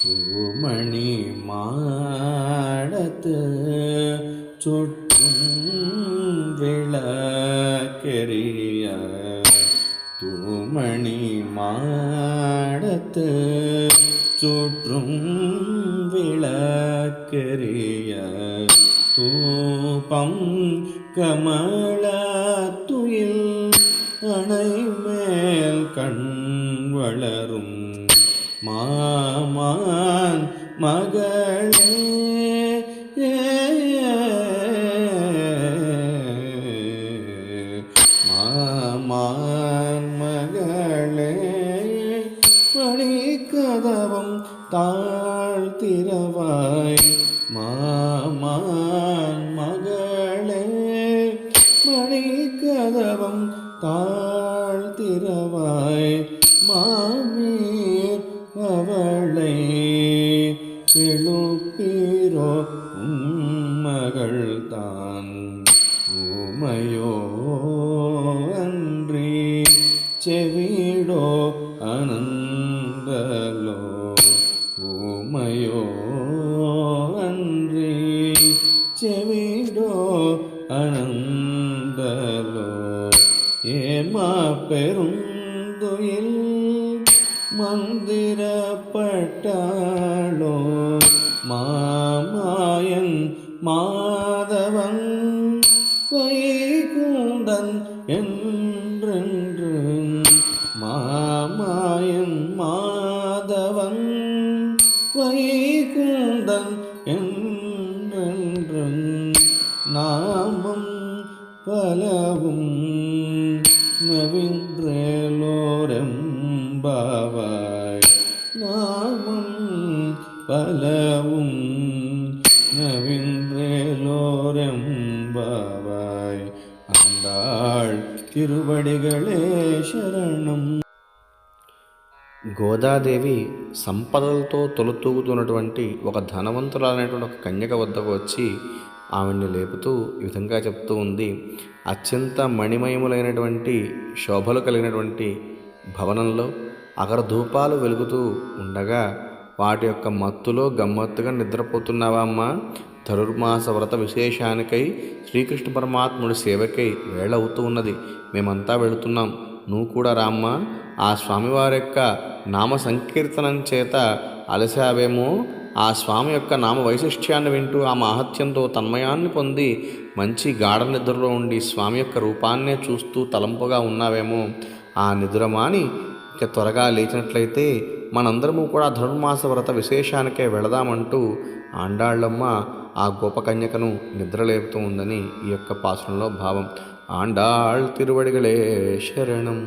தூமணி மாடத்து சுற்றும் விளக்கெரிய தூமணி மாடத்து சுற்றும் விளக்கெரிய தூபம் கமல துயில் அணைமேல் கண் வளரும் மாமான் மகளே மாமான் மகளே மணிக்கதவம் தாழ்த்திரவாய் மாமான் மகளே மணிக்கதவம் தாழ்த்திரவாய் மாமீர் அவளை எழுப்பீரோ மகள் தான் ஊமையோ அன்றி செவிடோ அனந்தலோ ஊமையோ அன்றி செவிடோ அனந்தலோ ஏமா பெருந்துயில் மந்திரப்பட்டாளோ மாமாயன் மாதவன் வைகுண்டன் என்றென்று மாமாயன் மாதவன் வைகுண்டன் என்றென்று நாமம் பலவும் நவின்றேலோரெம்பாவாய் நாமம் பலவும் நவின்றேலோரெம்பாவாய் ஆண்டாள் திருவடிகளே శరణం. గోదాదేవి సంపదలతో తొలతూగుతున్నటువంటి ఒక ధనవంతురాలైనటువంటి ఒక కన్యక వద్దకు వచ్చి ఆవిడ్ని లేపుతూ ఈ విధంగా చెప్తూ ఉంది. అత్యంత మణిమయములైనటువంటి శోభలు కలిగినటువంటి భవనంలో అగరధూపాలు వెలుగుతూ ఉండగా వాటి యొక్క మత్తులో గమ్మత్తుగా నిద్రపోతున్నావా అమ్మా? ధనుర్మాస వ్రత విశేషానికై శ్రీకృష్ణ పరమాత్ముడి సేవకై వేళ అవుతూ ఉన్నది. మేమంతా వెళుతున్నాం, నువ్వు కూడా రామ్మా. ఆ స్వామివారి యొక్క నామ సంకీర్తనం చేత అలసావేమో. ఆ స్వామి యొక్క నామ వైశిష్ట్యాన్ని వింటూ ఆ మహత్యంతో తన్మయాన్ని పొంది మంచి గాఢ నిద్రలో ఉండి స్వామి యొక్క రూపాన్నే చూస్తూ తలంపుగా ఉన్నావేమో. ఆ నిద్రమాని ఇక త్వరగా లేచినట్లయితే మనందరము కూడా ధనుర్మాస వ్రత విశేషానికే వెళదామంటూ ఆండాళ్ళమ్మ ఆ గోపకన్యకను నిద్రలేపుతూ ఉందని ఈ యొక్క పాసురంలో భావం. ఆండాళ్ తిరువడిగలే శరణం.